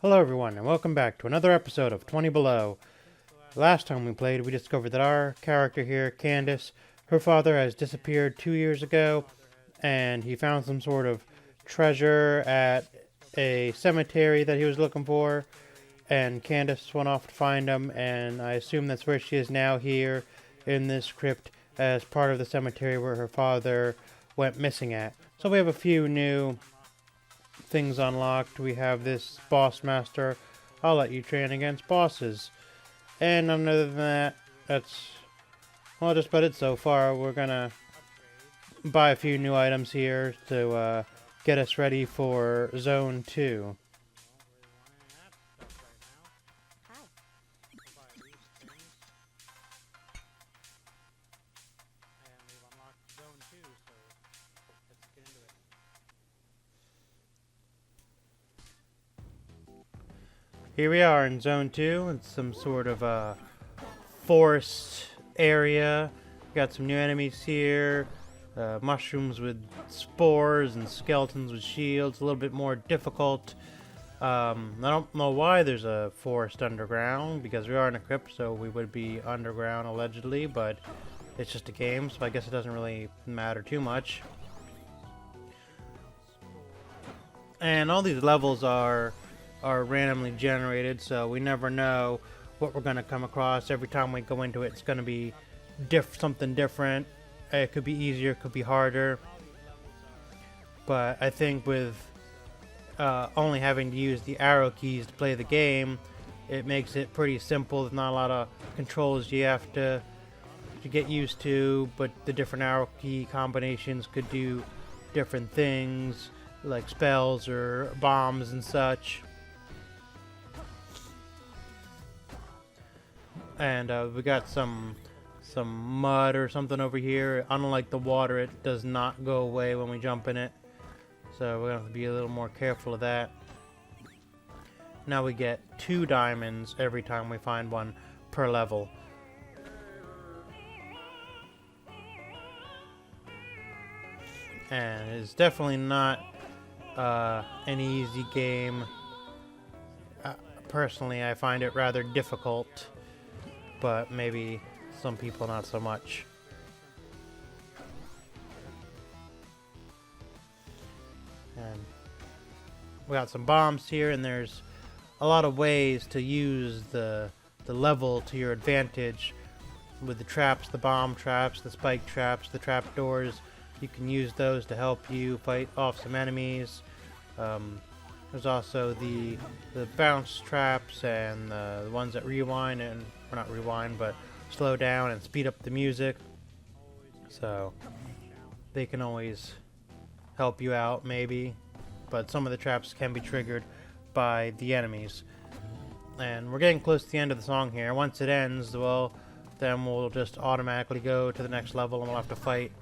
Hello everyone, and welcome back to another episode of 20 Below. Last time we played, we discovered that our character here, Candace, her father has disappeared 2 years ago, and he found some sort of treasure at a cemetery that he was looking for, and Candace went off to find him, and I assume that's where she is now, here in this crypt as part of the cemetery where her father went missing at. So we have a few new things unlocked. We have this boss master. I'll let you train against bosses. And other than that, that's just about it so far. We're gonna buy a few new items here to get us ready for Zone 2. Here we are in Zone 2. It's some sort of a forest area. Got some new enemies here. Mushrooms with spores and skeletons with shields. A little bit more difficult. I don't know why there's a forest underground, because we are in a crypt, so we would be underground allegedly, but it's just a game, so I guess it doesn't really matter too much. And all these levels are randomly generated, so we never know what we're going to come across. Every time we go into it, it's going to be something different. It could be easier, it could be harder, but I think with only having to use the arrow keys to play the game, it makes it pretty simple. There's not a lot of controls you have to get used to, but the different arrow key combinations could do different things, like spells or bombs and such. And we got some mud or something over here. Unlike the water, it does not go away when we jump in it, so we're gonna have to be a little more careful of that. Now we get 2 diamonds every time we find one per level. And it's definitely not an easy game. Personally, I find it rather difficult, but maybe some people not so much. And we got some bombs here, and there's a lot of ways to use the level to your advantage with the traps, the bomb traps, the spike traps, the trap doors. You can use those to help you fight off some enemies. There's also the bounce traps and the ones that rewind and, or not rewind, but slow down and speed up the music. So they can always help you out maybe, but some of the traps can be triggered by the enemies. And we're getting close to the end of the song here. Once it ends, well, then we'll just automatically go to the next level, and we'll have to fight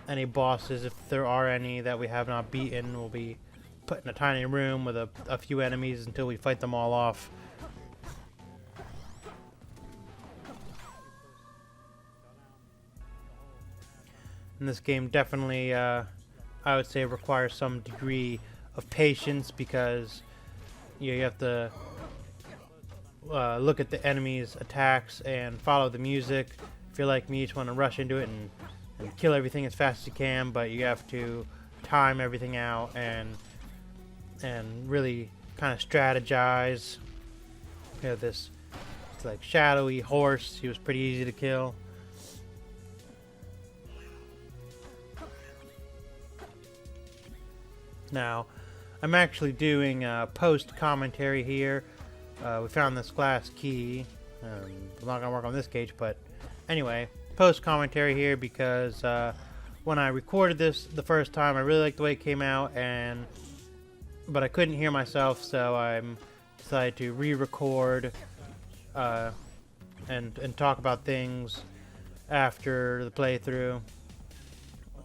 any bosses, if there are any, that we have not beaten. We'll be put in a tiny room with a few enemies until we fight them all off. And this game definitely, I would say, requires some degree of patience, because you have to look at the enemy's attacks and follow the music. If you're like me, you just want to rush into it and kill everything as fast as you can, but you have to time everything out and really kind of strategize. We have this like shadowy horse. He was pretty easy to kill. Now, I'm actually doing post commentary here. We found this glass key. It's not gonna work on this cage, but anyway, post commentary here, because when I recorded this the first time, I really liked the way it came out, but I couldn't hear myself, so I decided to re-record and talk about things after the playthrough.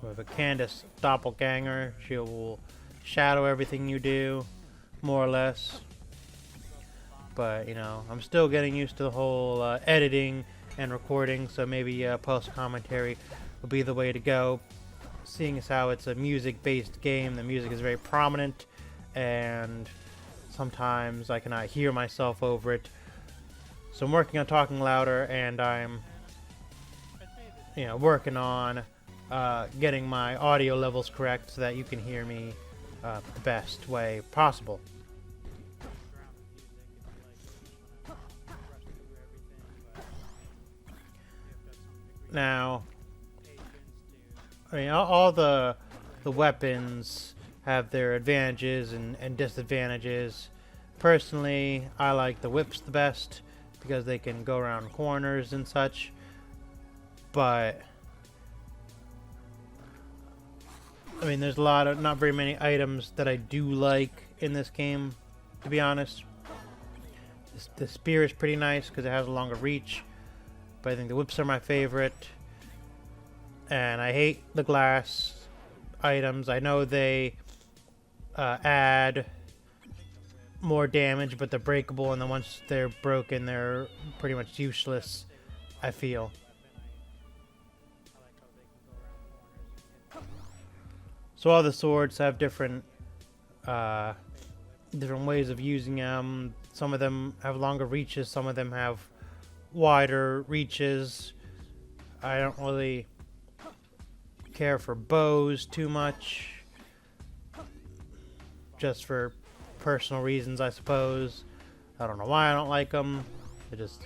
We have a Candace doppelganger. She will shadow everything you do, more or less. But, you know, I'm still getting used to the whole editing and recording, so maybe post-commentary will be the way to go. Seeing as how it's a music-based game, the music is very prominent, and sometimes I cannot hear myself over it. So I'm working on talking louder, and I'm, working on getting my audio levels correct so that you can hear me the best way possible. Now, I mean, all the weapons have their advantages and disadvantages. Personally, I like the whips the best because they can go around corners and such. But I mean, there's not very many items that I do like in this game, to be honest. The spear is pretty nice because it has a longer reach, but I think the whips are my favorite. And I hate the glass items. I know they add more damage, but they're breakable, and then once they're broken, they're pretty much useless, I feel. So all the swords have different ways of using them. Some of them have longer reaches, some of them have wider reaches. I don't really care for bows too much, just for personal reasons, I suppose. I don't know why I don't like them. I just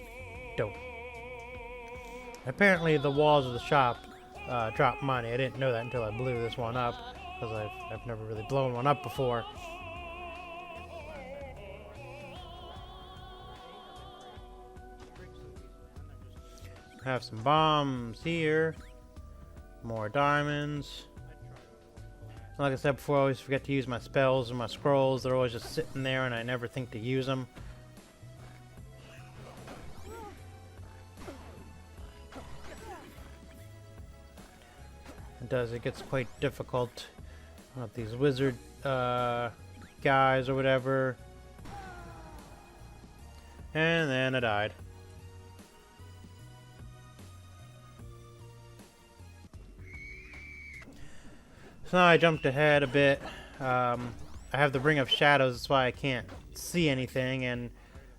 don't. Apparently the walls of the shop drop money. I didn't know that until I blew this one up, because I've never really blown one up before. Have some bombs here. More diamonds. Like I said before, I always forget to use my spells and my scrolls. They're always just sitting there and I never think to use them. It gets quite difficult with these wizard guys or whatever. And then I died. So now I jumped ahead a bit. I have the Ring of Shadows, that's why I can't see anything, and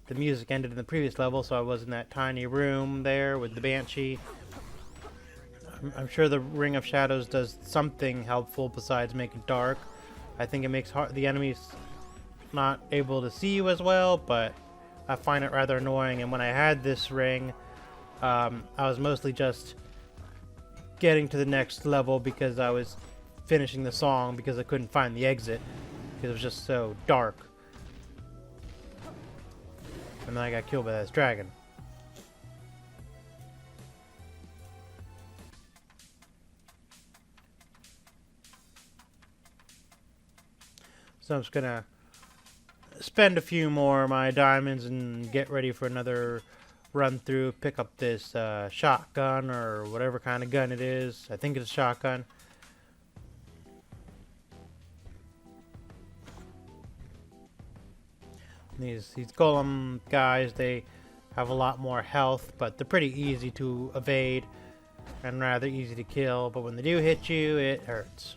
the music ended in the previous level, so I was in that tiny room there with the Banshee. I'm sure the Ring of Shadows does something helpful besides make it dark. I think it makes the enemies not able to see you as well, but I find it rather annoying, and when I had this ring, I was mostly just getting to the next level because I was finishing the song because I couldn't find the exit because it was just so dark. And then I got killed by this dragon. So I'm just gonna spend a few more of my diamonds and get ready for another run through, pick up this shotgun or whatever kind of gun it is. I think it's a shotgun. These golem guys, they have a lot more health, but they're pretty easy to evade and rather easy to kill, but when they do hit you, it hurts.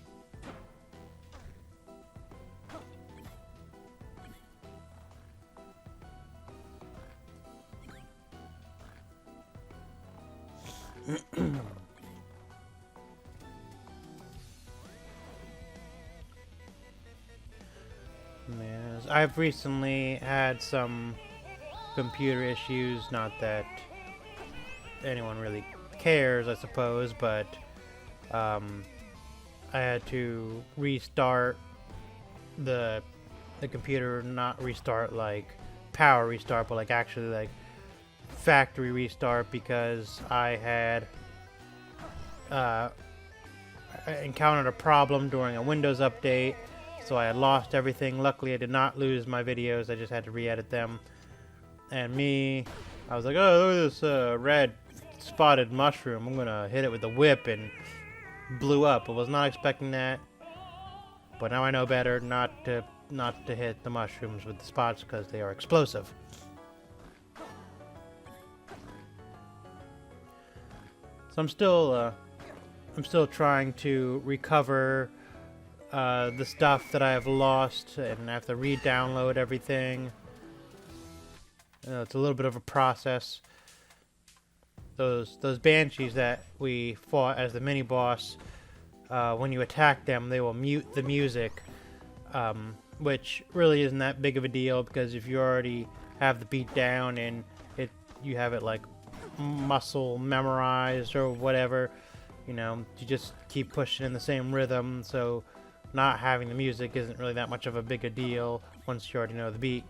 Yes, I've recently had some computer issues, not that anyone really cares, I suppose, but I had to restart the computer, not restart like power restart, but like actually like factory restart, because I had encountered a problem during a Windows update. So I had lost everything. Luckily, I did not lose my videos. I just had to re-edit them. And I was like, oh, look at this red spotted mushroom. I'm going to hit it with the whip, and blew up. I was not expecting that. But now I know better not to hit the mushrooms with the spots because they are explosive. So I'm still trying to recover the stuff that I have lost, and I have to re-download everything. It's a little bit of a process. Those banshees that we fought as the mini boss, when you attack them, they will mute the music, which really isn't that big of a deal, because if you already have the beat down and you have it like muscle memorized or whatever, you know, you just keep pushing in the same rhythm, so not having the music isn't really that much of a big a deal once you already know the beat,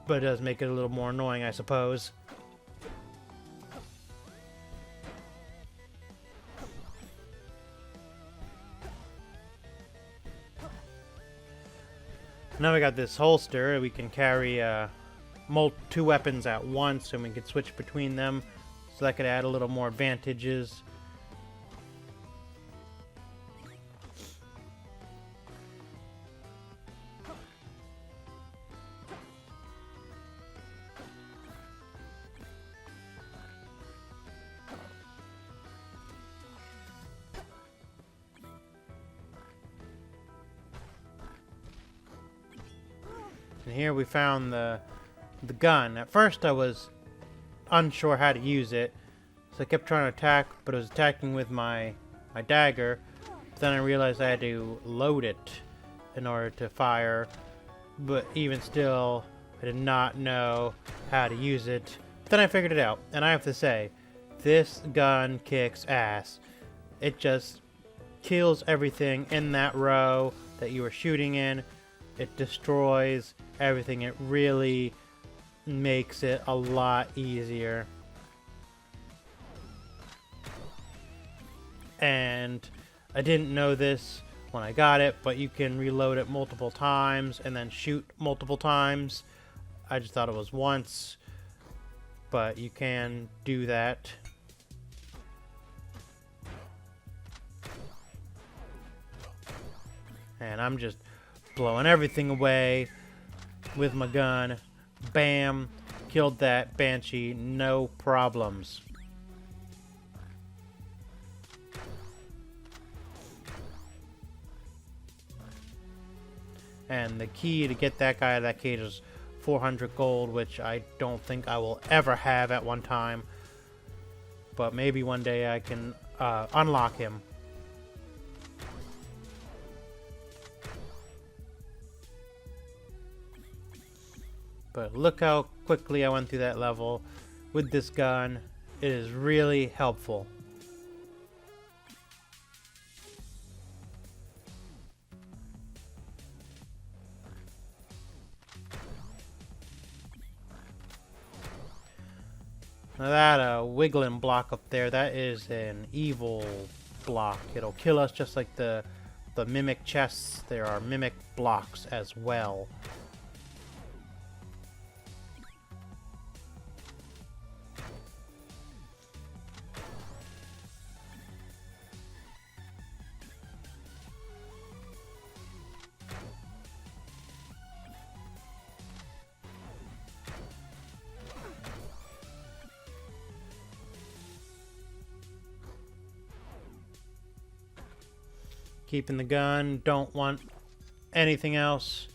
but it does make it a little more annoying, I suppose. Now we got this holster. We can carry 2 weapons at once, and we can switch between them, so that could add a little more advantages. And here we found the gun. At first I was unsure how to use it, so I kept trying to attack, but it was attacking with my dagger. But then I realized I had to load it in order to fire, but even still I did not know how to use it. But then I figured it out, and I have to say, this gun kicks ass. It just kills everything in that row that you were shooting in. It destroys everything. It really makes it a lot easier. And I didn't know this when I got it, but you can reload it multiple times and then shoot multiple times. I just thought it was once, but you can do that. And I'm just blowing everything away with my gun. Bam! Killed that banshee, no problems. And the key to get that guy out of that cage is 400 gold, which I don't think I will ever have at one time. But maybe one day I can unlock him. But look how quickly I went through that level with this gun. It is really helpful. Now that wiggling block up there, that is an evil block. It'll kill us just like the mimic chests. There are mimic blocks as well. Keeping the gun, don't want anything else.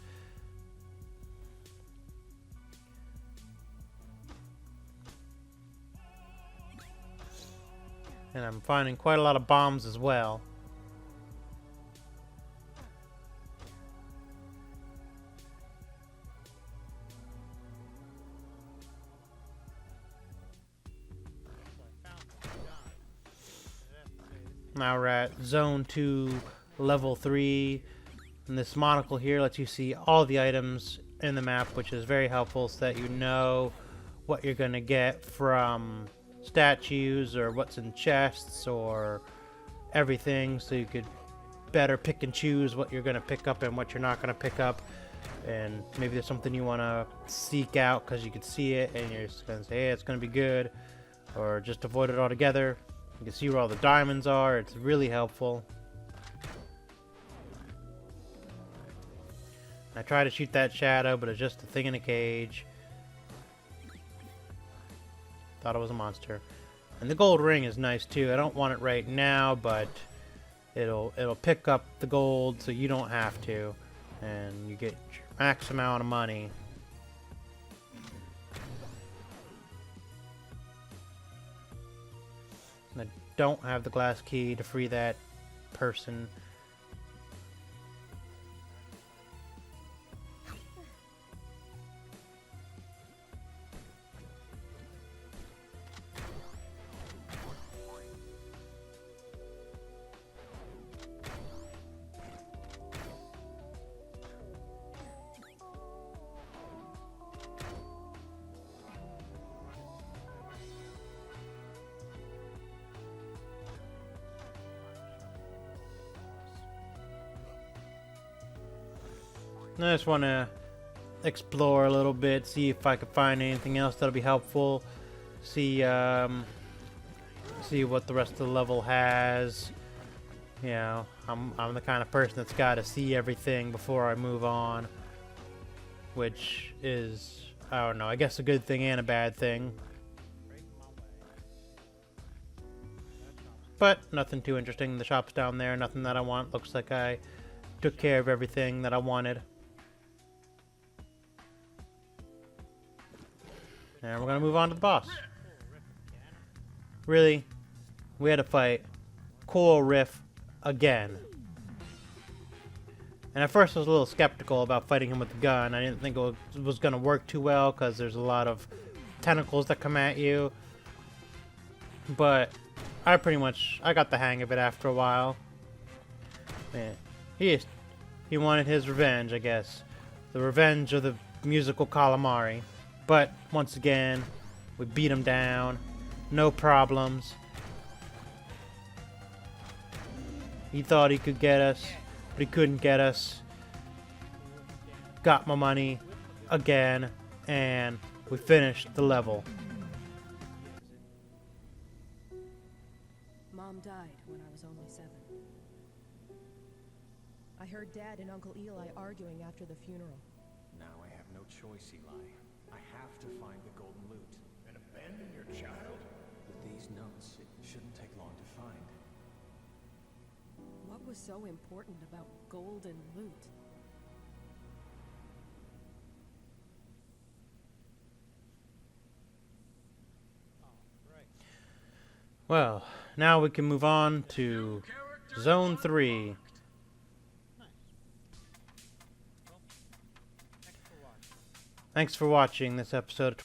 And I'm finding quite a lot of bombs as well. Now we're at Zone 2, Level 3, and this monocle here lets you see all the items in the map, which is very helpful so that you know what you're going to get from statues or what's in chests or everything, so you could better pick and choose what you're going to pick up and what you're not going to pick up. And maybe there's something you want to seek out because you can see it and you're just going to say, hey, it's going to be good, or just avoid it altogether. You can see where all the diamonds are. It's really helpful. I tried to shoot that shadow, but it's just a thing in a cage. Thought it was a monster. And the gold ring is nice too. I don't want it right now, but it'll pick up the gold so you don't have to, and you get your max amount of money. And I don't have the glass key to free that person. I just want to explore a little bit, see if I can find anything else that'll be helpful. See what the rest of the level has. You know, I'm the kind of person that's got to see everything before I move on, which is, I don't know, I guess a good thing and a bad thing. But nothing too interesting. The shop's down there. Nothing that I want. Looks like I took care of everything that I wanted. And we're gonna move on to the boss. Really, we had to fight Coral Riff again. And at first I was a little skeptical about fighting him with the gun. I didn't think it was gonna work too well because there's a lot of tentacles that come at you. But I got the hang of it after a while. Man, he wanted his revenge, I guess. The revenge of the musical Calamari. But, once again, we beat him down. No problems. He thought he could get us, but he couldn't get us. Got my money again, and we finished the level. Mom died when I was only 7. I heard Dad and Uncle Eli arguing after the funeral. Now I have no choice, Eli. I have to find the golden loot. And abandon your child? With these notes, it shouldn't take long to find. What was so important about gold and loot? Well, now we can move on to Zone 3. Thanks for watching this episode.